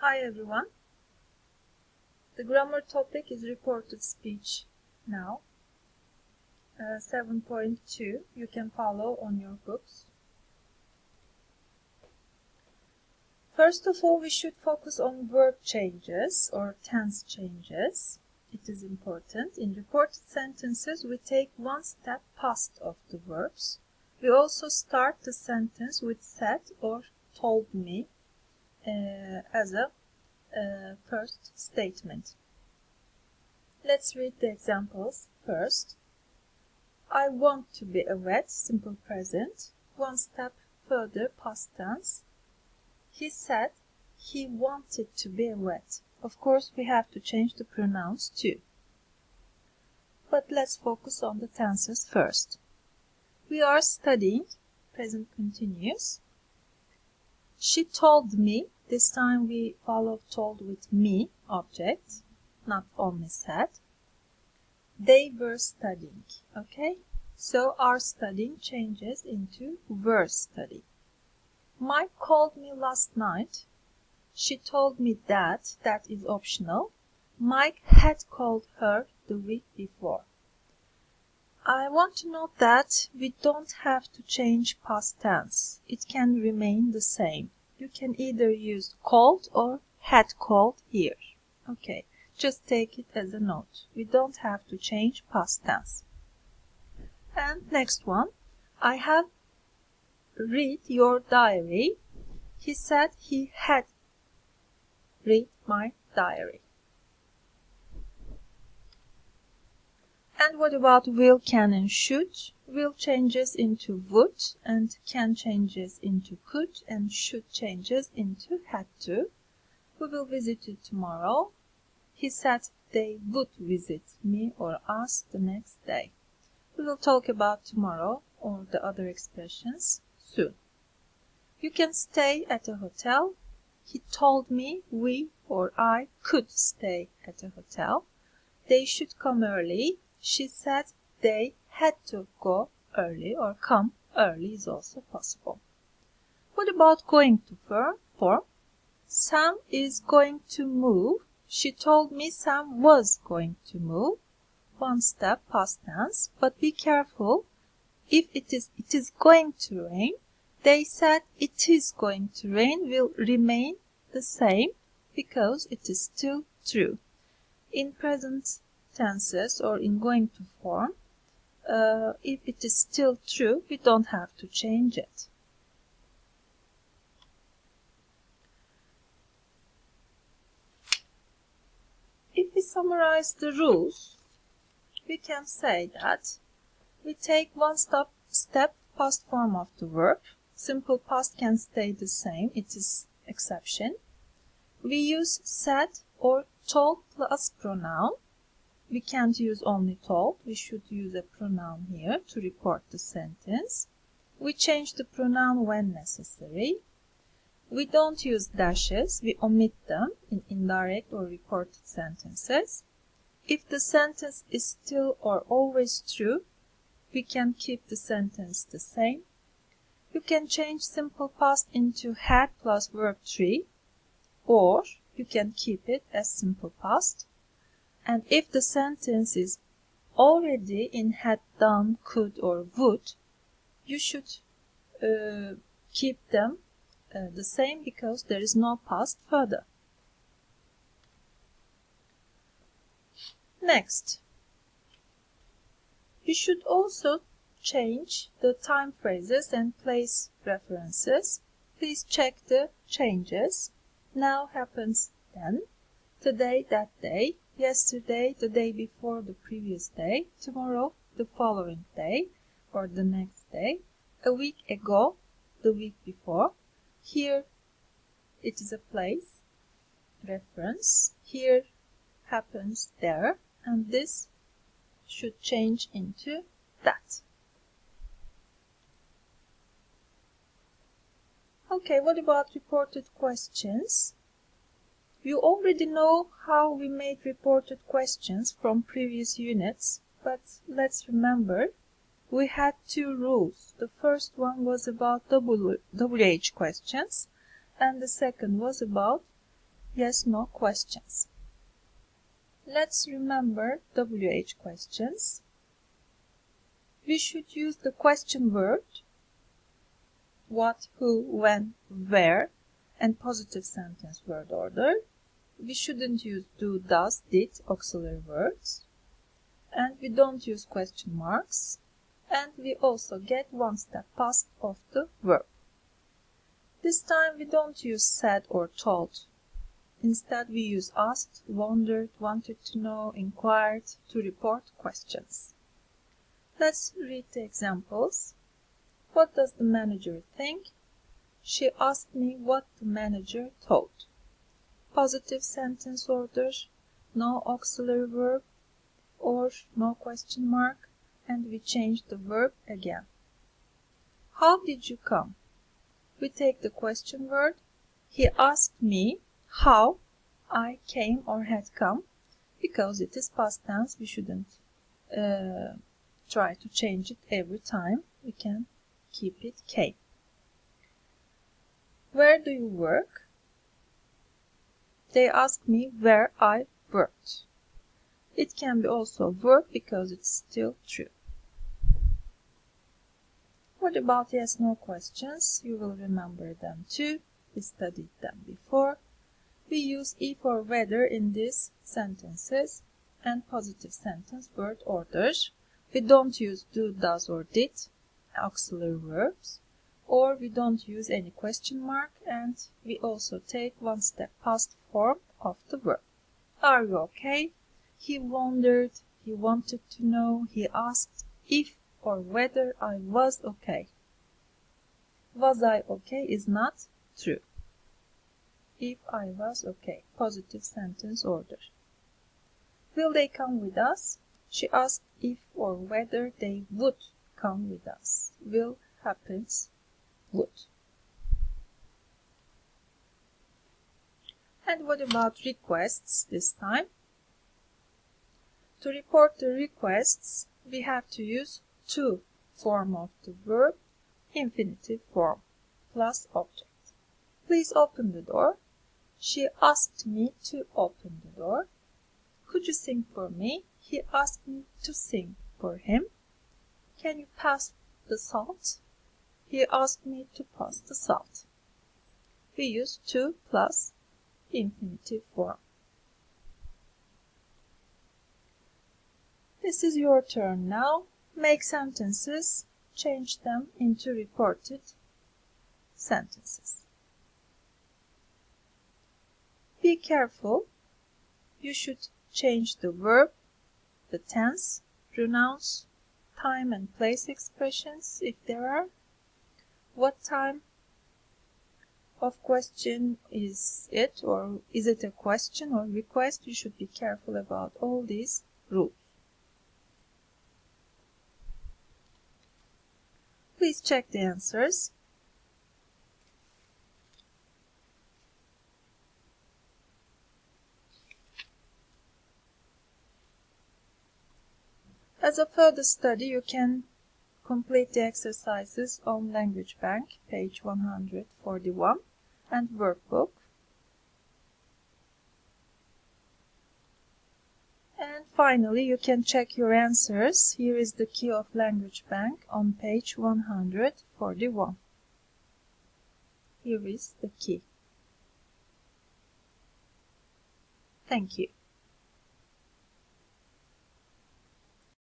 Hi everyone. The grammar topic is reported speech now. 7.2 you can follow on your books. First of all, we should focus on verb changes or tense changes. It is important. In reported sentences, we take one step past of the verbs. We also start the sentence with said or told me as a first statement. Let's read the examples first. I want to be a vet, simple present. One step further, past tense. He said he wanted to be a vet. Of course, we have to change the pronouns too. But let's focus on the tenses first. We are studying present continuous. She told me. This time we follow told with me object, not only said. They were studying. Okay, so our studying changes into were studying. Mike called me last night. She told me that is optional. Mike had called her the week before. I want to note that we don't have to change past tense. It can remain the same. You can either use called or had called here. Okay, just take it as a note. We don't have to change past tense. And next one, I have read your diary. He said he had read my diary. And what about will, can, and should? Will changes into would, and can changes into could, and should changes into had to. We will visit you tomorrow. He said they would visit me or us the next day. We will talk about tomorrow or the other expressions soon. You can stay at a hotel. He told me we or I could stay at a hotel. They should come early. She said they had to go early or come early is also possible. What about going to form? Sam is going to move. She told me Sam was going to move. One step past tense, but be careful. If it is going to rain, they said it is going to rain will remain the same because it is still true. In present tenses or in going to form, if it is still true, we don't have to change it. If we summarize the rules, we can say that we take one step past form of the verb. Simple past can stay the same, it is exception. We use said or told plus pronoun. We can't use only told, we should use a pronoun here to report the sentence. We change the pronoun when necessary. We don't use dashes, we omit them in indirect or reported sentences. If the sentence is still or always true, we can keep the sentence the same. You can change simple past into had plus verb 3, or you can keep it as simple past. And if the sentence is already in had, done, could, or would, you should keep them the same because there is no past further. Next, you should also change the time phrases and place references. Please check the changes. Now happens then, today, that day, yesterday, the day before the previous day, tomorrow, the following day, or the next day, a week ago, the week before. Here it is a place, reference. Here happens there, and this should change into that. Okay, what about reported questions? You already know how we made reported questions from previous units, but let's remember, we had two rules. The first one was about WH questions, and the second was about yes/no questions. Let's remember WH questions. We should use the question word, what, who, when, where, and positive sentence word order. We shouldn't use do, does, did, auxiliary words. And we don't use question marks. And we also get one step past of the verb. This time we don't use said or told. Instead we use asked, wondered, wanted to know, inquired to report questions. Let's read the examples. What does the manager think? She asked me what the manager thought. Positive sentence order, no auxiliary verb or no question mark, and we change the verb again. How did you come? We take the question word. He asked me how I came or had come. Because it is past tense, we shouldn't try to change it every time. We can keep it came. Where do you work? They asked me where I worked. It can be also a verb because it's still true. What about yes/no questions? You will remember them too. We studied them before. We use if or whether in these sentences and positive sentence word orders. We don't use do, does, or did, auxiliary verbs, or we don't use any question mark, and we also take one step past form of the verb. Are you okay? He wondered, he wanted to know, he asked if or whether I was okay. Was I okay is not true. If I was okay, positive sentence order. Will they come with us? She asked if or whether they would come with us. Will happens would. And what about requests this time? To report the requests, we have to use to form of the verb, infinitive form, plus object. Please open the door. She asked me to open the door. Could you sing for me? He asked me to sing for him. Can you pass the salt? He asked me to pass the salt. We use to plus infinitive form. This is your turn now. Make sentences, change them into reported sentences. Be careful. You should change the verb, the tense, pronouns, time and place expressions if there are. What time of question is it, or is it a question or request? You should be careful about all these rules. Please check the answers. As a further study, you can complete the exercises on Language Bank, page 141, and workbook. And finally, you can check your answers. Here is the key of Language Bank on page 141. Here is the key. Thank you.